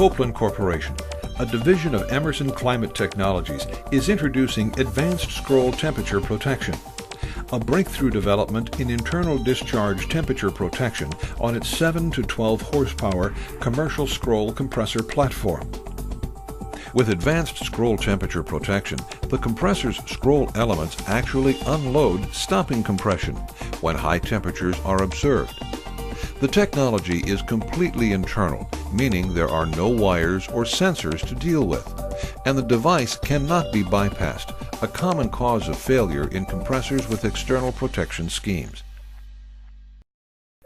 Copeland Corporation, a division of Emerson Climate Technologies, is introducing advanced scroll temperature protection, a breakthrough development in internal discharge temperature protection on its 7 to 12 horsepower commercial scroll compressor platform. With advanced scroll temperature protection, the compressor's scroll elements actually unload, stopping compression when high temperatures are observed. The technology is completely internal, meaning there are no wires or sensors to deal with, and the device cannot be bypassed, a common cause of failure in compressors with external protection schemes.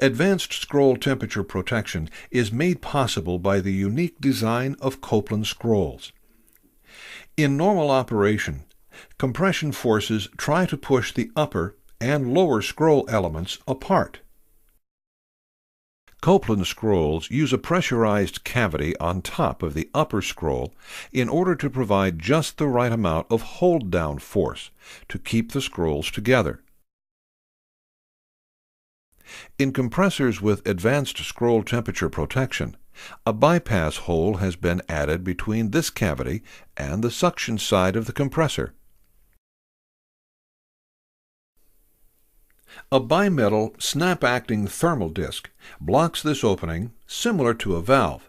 Advanced scroll temperature protection is made possible by the unique design of Copeland scrolls. In normal operation, compression forces try to push the upper and lower scroll elements apart. Copeland scrolls use a pressurized cavity on top of the upper scroll in order to provide just the right amount of hold-down force to keep the scrolls together. In compressors with advanced scroll temperature protection, a bypass hole has been added between this cavity and the suction side of the compressor. A bimetal snap-acting thermal disc blocks this opening, similar to a valve.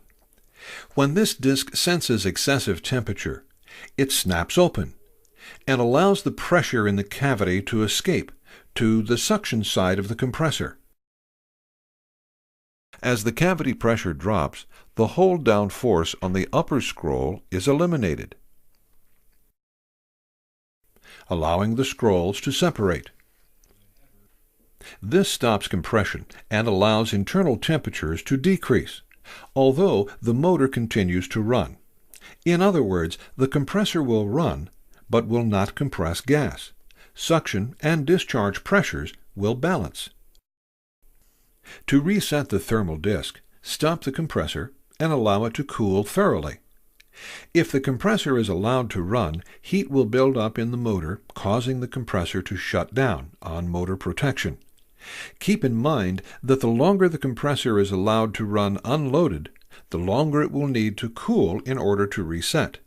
When this disc senses excessive temperature, it snaps open and allows the pressure in the cavity to escape to the suction side of the compressor. As the cavity pressure drops, the hold-down force on the upper scroll is eliminated, allowing the scrolls to separate. This stops compression and allows internal temperatures to decrease, although the motor continues to run. In other words, the compressor will run, but will not compress gas. Suction and discharge pressures will balance. To reset the thermal disc, stop the compressor and allow it to cool thoroughly. If the compressor is allowed to run, heat will build up in the motor, causing the compressor to shut down on motor protection. Keep in mind that the longer the compressor is allowed to run unloaded, the longer it will need to cool in order to reset.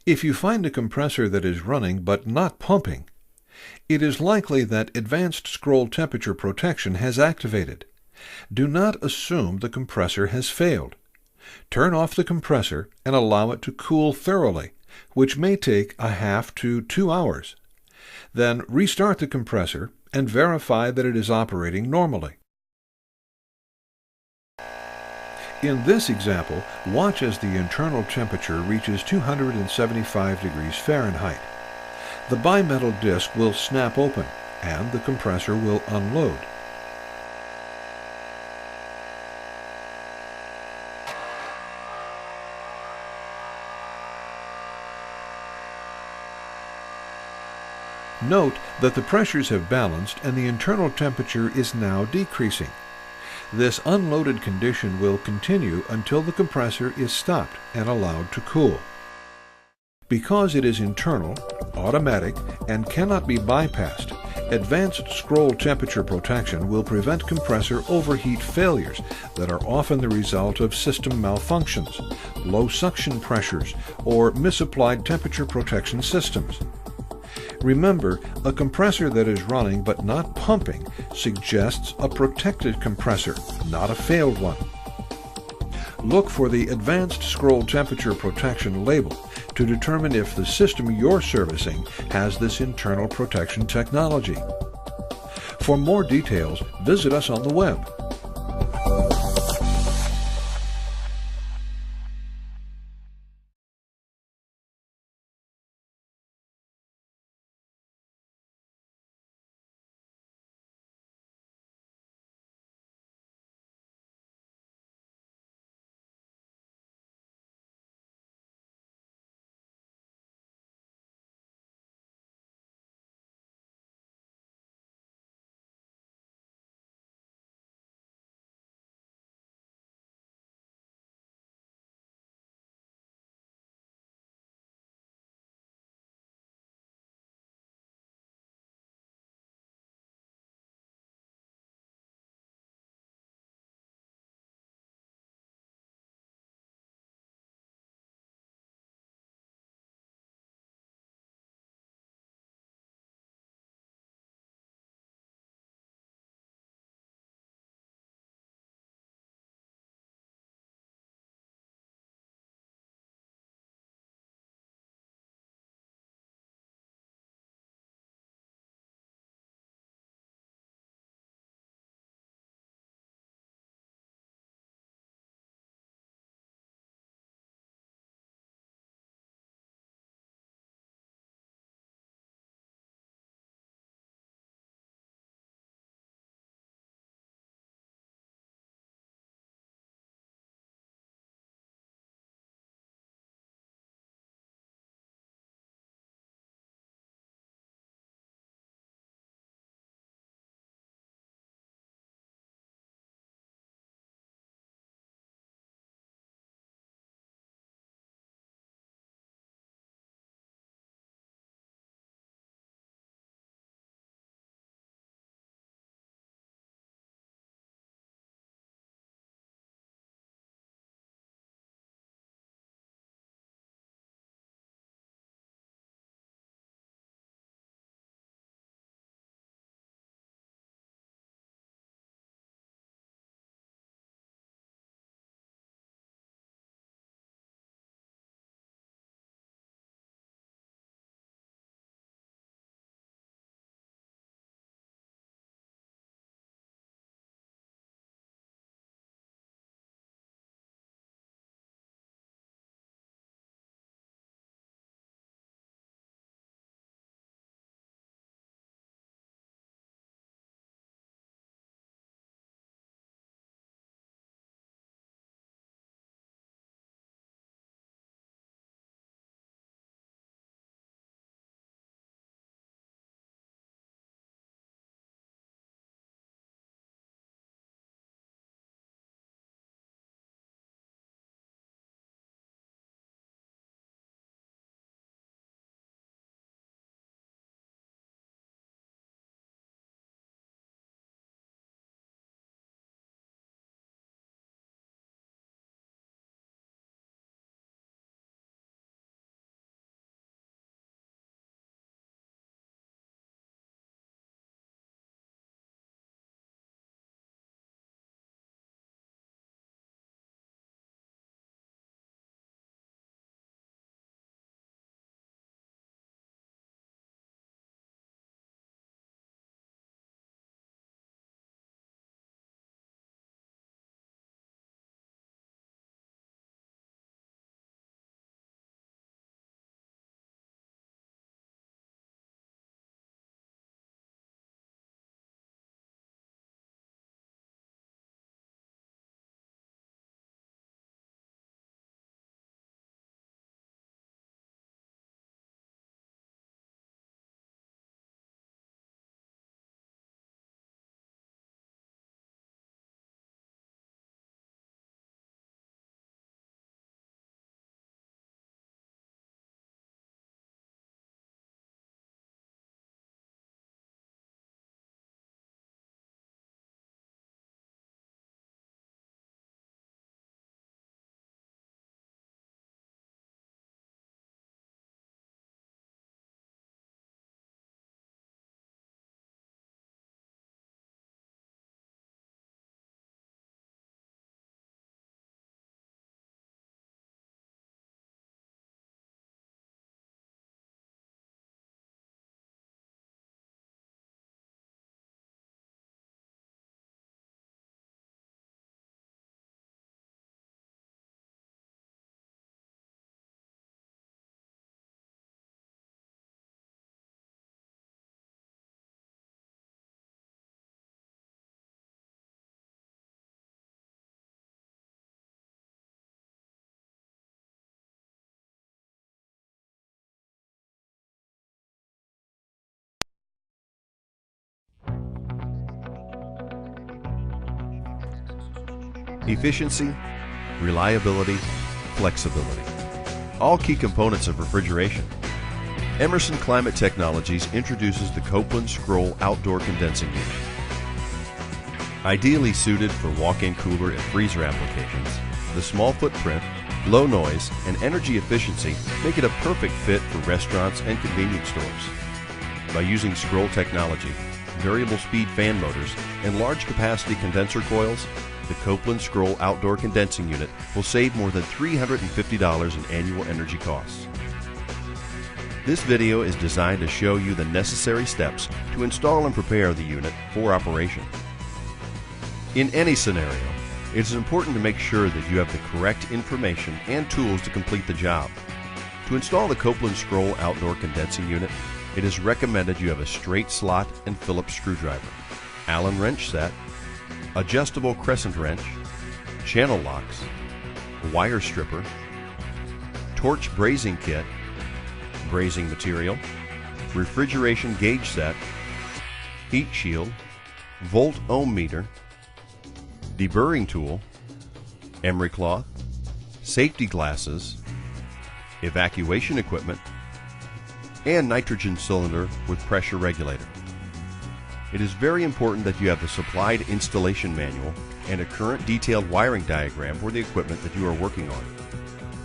If you find a compressor that is running but not pumping, it is likely that advanced scroll temperature protection has activated. Do not assume the compressor has failed. Turn off the compressor and allow it to cool thoroughly, which may take a half to 2 hours. Then restart the compressor and verify that it is operating normally. In this example, watch as the internal temperature reaches 275 degrees Fahrenheit. The bimetal disc will snap open and the compressor will unload. Note that the pressures have balanced and the internal temperature is now decreasing. This unloaded condition will continue until the compressor is stopped and allowed to cool. Because it is internal, automatic, and cannot be bypassed, advanced scroll temperature protection will prevent compressor overheat failures that are often the result of system malfunctions, low suction pressures, or misapplied temperature protection systems. Remember, a compressor that is running but not pumping suggests a protected compressor, not a failed one. Look for the Advanced Scroll Temperature Protection label to determine if the system you're servicing has this internal protection technology. For more details, visit us on the web. Efficiency, reliability, flexibility. All key components of refrigeration. Emerson Climate Technologies introduces the Copeland Scroll Outdoor Condensing Unit. Ideally suited for walk-in cooler and freezer applications, the small footprint, low noise, and energy efficiency make it a perfect fit for restaurants and convenience stores. By using scroll technology, variable speed fan motors, and large capacity condenser coils, the Copeland Scroll Outdoor Condensing Unit will save more than $350 in annual energy costs. This video is designed to show you the necessary steps to install and prepare the unit for operation. In any scenario, it is important to make sure that you have the correct information and tools to complete the job. To install the Copeland Scroll Outdoor Condensing Unit, it is recommended you have a straight slot and Phillips screwdriver, Allen wrench set, adjustable crescent wrench, channel locks, wire stripper, torch brazing kit, brazing material, refrigeration gauge set, heat shield, volt ohm meter, deburring tool, emery cloth, safety glasses, evacuation equipment, and nitrogen cylinder with pressure regulator. It is very important that you have the supplied installation manual and a current detailed wiring diagram for the equipment that you are working on.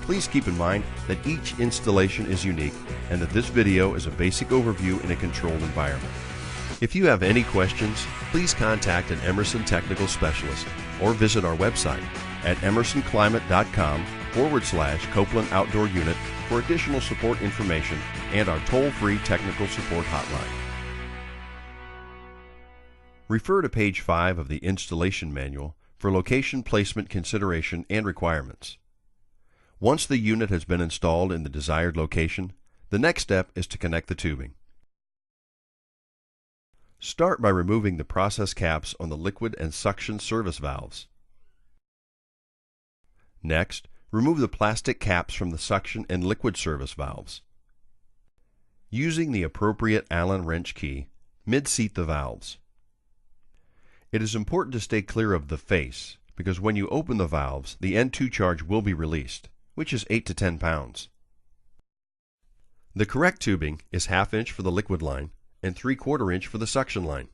Please keep in mind that each installation is unique and that this video is a basic overview in a controlled environment. If you have any questions, please contact an Emerson technical specialist or visit our website at emersonclimate.com/Copeland Outdoor Unit for additional support information and our toll-free technical support hotline. Refer to page 5 of the installation manual for location placement consideration and requirements. Once the unit has been installed in the desired location, the next step is to connect the tubing. Start by removing the process caps on the liquid and suction service valves. Next, remove the plastic caps from the suction and liquid service valves. Using the appropriate Allen wrench key, mid-seat the valves. It is important to stay clear of the face because when you open the valves, the N2 charge will be released, which is 8 to 10 pounds. The correct tubing is 1/2 inch for the liquid line and 3/4 inch for the suction line.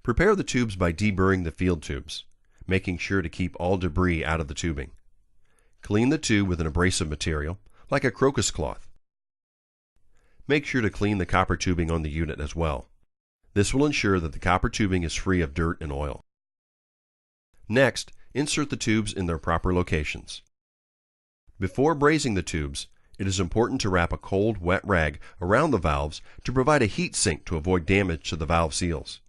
Prepare the tubes by deburring the field tubes, making sure to keep all debris out of the tubing. Clean the tube with an abrasive material, like a crocus cloth. Make sure to clean the copper tubing on the unit as well. This will ensure that the copper tubing is free of dirt and oil. Next, insert the tubes in their proper locations. Before brazing the tubes, it is important to wrap a cold, wet rag around the valves to provide a heat sink to avoid damage to the valve seals.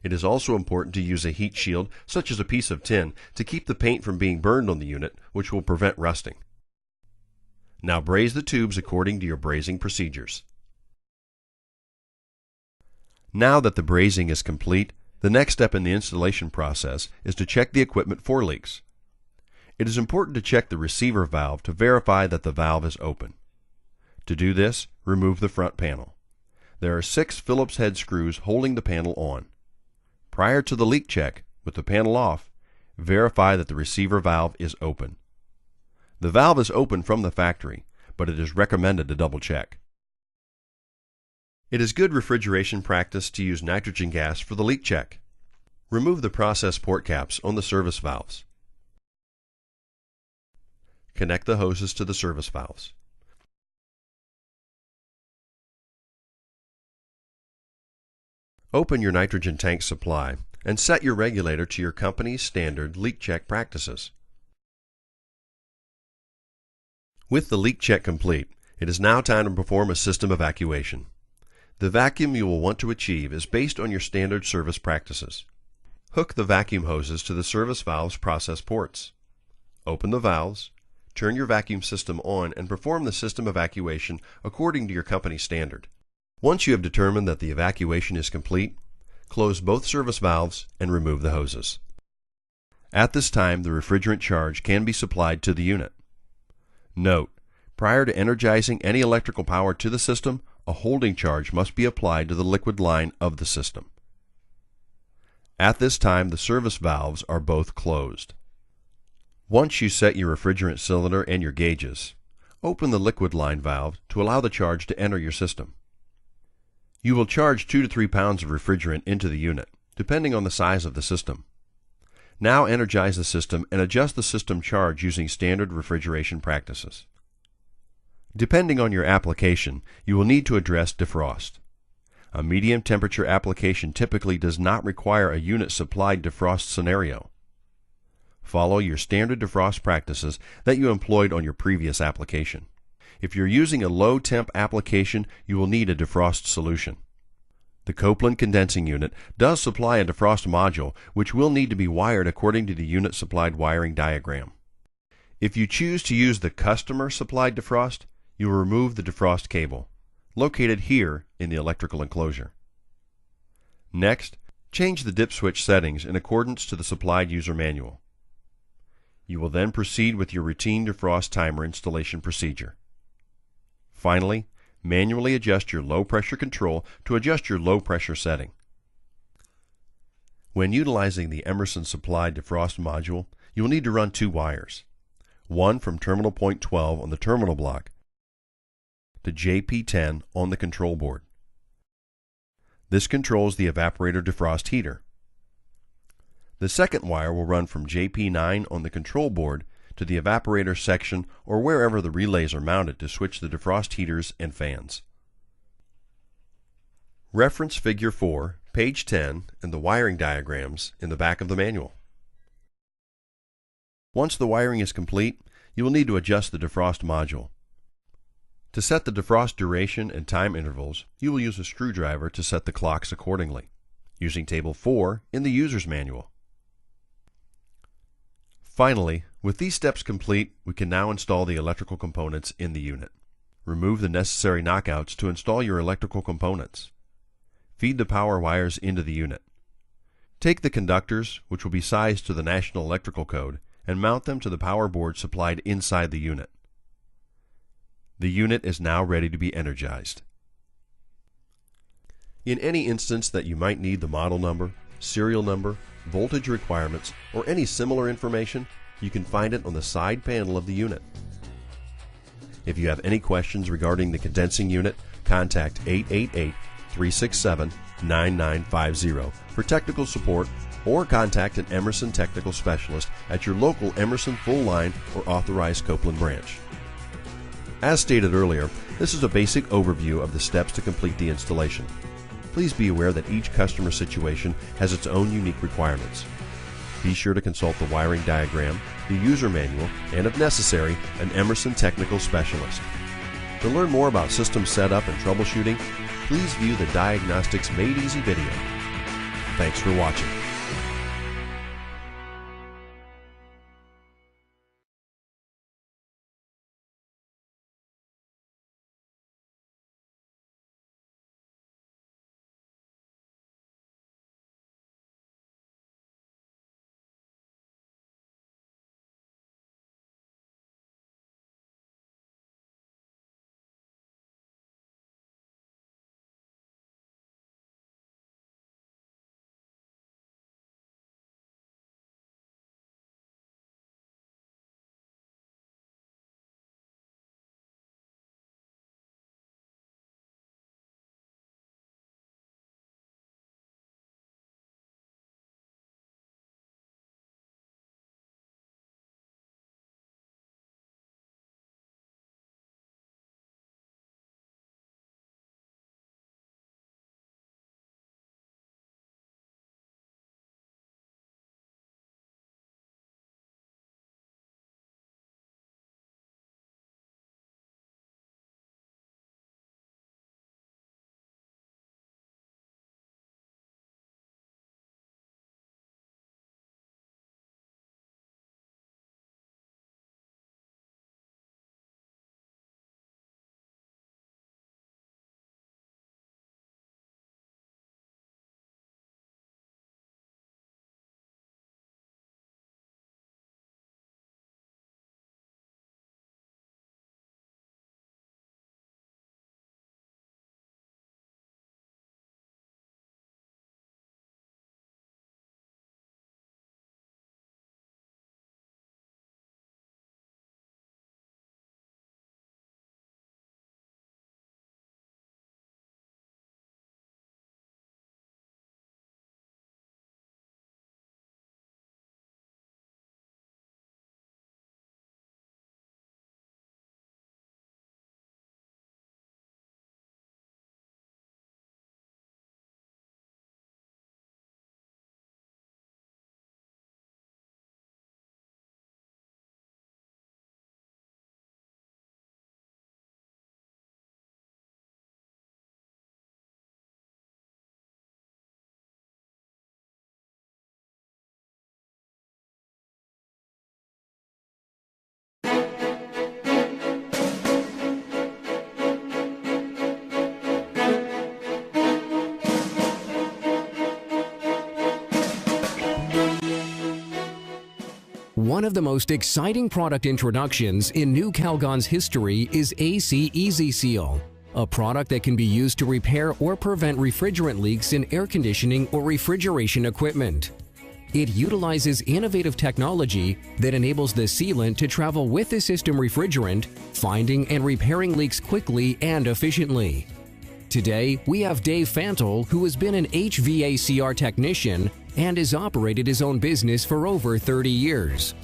It is also important to use a heat shield, such as a piece of tin, to keep the paint from being burned on the unit, which will prevent rusting. Now braze the tubes according to your brazing procedures. Now that the brazing is complete, the next step in the installation process is to check the equipment for leaks. It is important to check the receiver valve to verify that the valve is open. To do this, remove the front panel. There are 6 Phillips head screws holding the panel on. Prior to the leak check, with the panel off, verify that the receiver valve is open. The valve is open from the factory, but it is recommended to double check. It is good refrigeration practice to use nitrogen gas for the leak check. Remove the process port caps on the service valves. Connect the hoses to the service valves. Open your nitrogen tank supply and set your regulator to your company's standard leak check practices. With the leak check complete, it is now time to perform a system evacuation. The vacuum you will want to achieve is based on your standard service practices. Hook the vacuum hoses to the service valve's process ports. Open the valves, turn your vacuum system on, and perform the system evacuation according to your company standard. Once you have determined that the evacuation is complete, close both service valves and remove the hoses. At this time, the refrigerant charge can be supplied to the unit. Note, prior to energizing any electrical power to the system, a holding charge must be applied to the liquid line of the system. At this time, the service valves are both closed. Once you set your refrigerant cylinder and your gauges, open the liquid line valve to allow the charge to enter your system. You will charge 2 to 3 pounds of refrigerant into the unit, depending on the size of the system. Now energize the system and adjust the system charge using standard refrigeration practices. Depending on your application, you will need to address defrost. A medium temperature application typically does not require a unit supplied defrost scenario. Follow your standard defrost practices that you employed on your previous application. If you're using a low temp application, you will need a defrost solution. The Copeland condensing unit does supply a defrost module, which will need to be wired according to the unit supplied wiring diagram. If you choose to use the customer supplied defrost, you will remove the defrost cable, located here in the electrical enclosure. Next, change the dip switch settings in accordance to the supplied user manual. You will then proceed with your routine defrost timer installation procedure. Finally, manually adjust your low pressure control to adjust your low pressure setting. When utilizing the Emerson supplied defrost module, you will need to run 2 wires, one from terminal point 12 on the terminal block to JP10 on the control board. This controls the evaporator defrost heater. The second wire will run from JP9 on the control board to the evaporator section or wherever the relays are mounted to switch the defrost heaters and fans. Reference Figure 4, page 10, and the wiring diagrams in the back of the manual. Once the wiring is complete, you will need to adjust the defrost module. To set the defrost duration and time intervals, you will use a screwdriver to set the clocks accordingly, using Table 4 in the user's manual. Finally, with these steps complete, we can now install the electrical components in the unit. Remove the necessary knockouts to install your electrical components. Feed the power wires into the unit. Take the conductors, which will be sized to the National Electrical Code, and mount them to the power board supplied inside the unit. The unit is now ready to be energized. In any instance that you might need the model number, serial number, voltage requirements, or any similar information, you can find it on the side panel of the unit. If you have any questions regarding the condensing unit, contact 888-367-9950 for technical support, or contact an Emerson technical specialist at your local Emerson full line or authorized Copeland branch. As stated earlier, this is a basic overview of the steps to complete the installation. Please be aware that each customer situation has its own unique requirements. Be sure to consult the wiring diagram, the user manual, and if necessary, an Emerson technical specialist. To learn more about system setup and troubleshooting, please view the Diagnostics Made Easy video. Thanks for watching. One of the most exciting product introductions in New Calgon's history is AC Easy Seal, a product that can be used to repair or prevent refrigerant leaks in air conditioning or refrigeration equipment. It utilizes innovative technology that enables the sealant to travel with the system refrigerant, finding and repairing leaks quickly and efficiently. Today, we have Dave Fantle, who has been an HVACR technician and has operated his own business for over 30 years.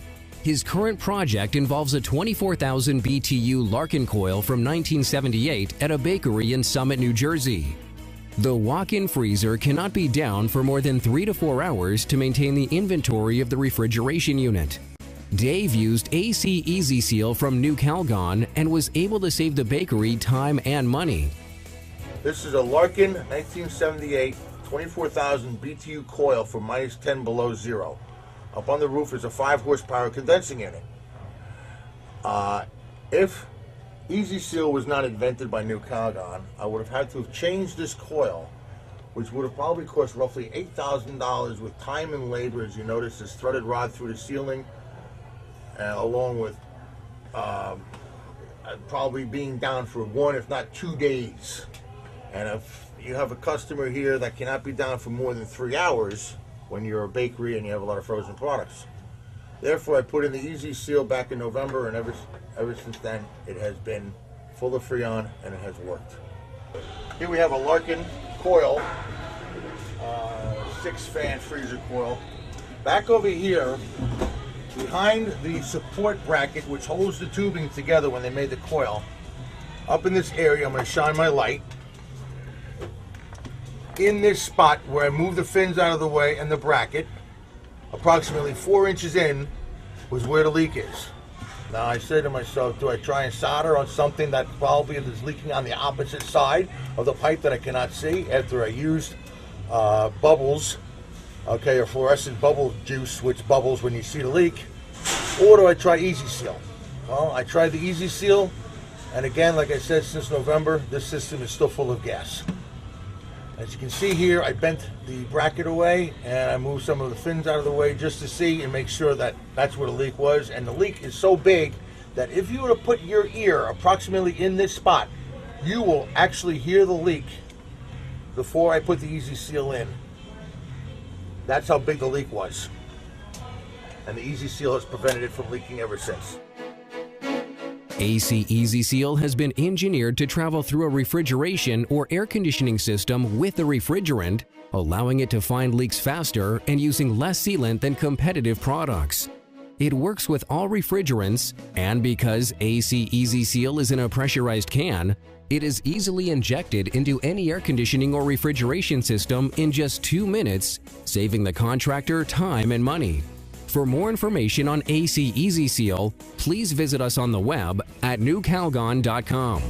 His current project involves a 24,000 BTU Larkin coil from 1978 at a bakery in Summit, New Jersey. The walk-in freezer cannot be down for more than 3 to 4 hours to maintain the inventory of the refrigeration unit. Dave used AC Easy Seal from New Calgon and was able to save the bakery time and money. This is a Larkin 1978 24,000 BTU coil for minus 10 below zero. Up on the roof is a 5 horsepower condensing unit. If Easy Seal was not invented by New Calgon, I would have had to have changed this coil, which would have probably cost roughly $8,000 with time and labor. As you notice, this threaded rod through the ceiling, along with probably being down for 1 if not 2 days. And if you have a customer here that cannot be down for more than 3 hours when you're a bakery and you have a lot of frozen products. Therefore, I put in the Easy Seal back in November, and ever since then, it has been full of Freon and it has worked. Here we have a Larkin coil, 6-fan freezer coil. Back over here, behind the support bracket, which holds the tubing together when they made the coil, up in this area, I'm going to shine my light. In this spot where I moved the fins out of the way and the bracket, approximately 4 inches in, was where the leak is. Now I say to myself, do I try and solder on something that probably is leaking on the opposite side of the pipe that I cannot see after I used bubbles, okay, or fluorescent bubble juice, which bubbles when you see the leak, or do I try Easy Seal? Well, I tried the Easy Seal, and again, like I said, since November, this system is still full of gas. As you can see here, I bent the bracket away and I moved some of the fins out of the way just to see and make sure that that's where the leak was. And the leak is so big that if you were to put your ear approximately in this spot, you will actually hear the leak before I put the Easy Seal in. That's how big the leak was. And the Easy Seal has prevented it from leaking ever since. AC Easy Seal has been engineered to travel through a refrigeration or air conditioning system with the refrigerant, allowing it to find leaks faster and using less sealant than competitive products. It works with all refrigerants, and because AC Easy Seal is in a pressurized can, it is easily injected into any air conditioning or refrigeration system in just 2 minutes, saving the contractor time and money. For more information on AC Easy Seal, please visit us on the web at newcalgon.com.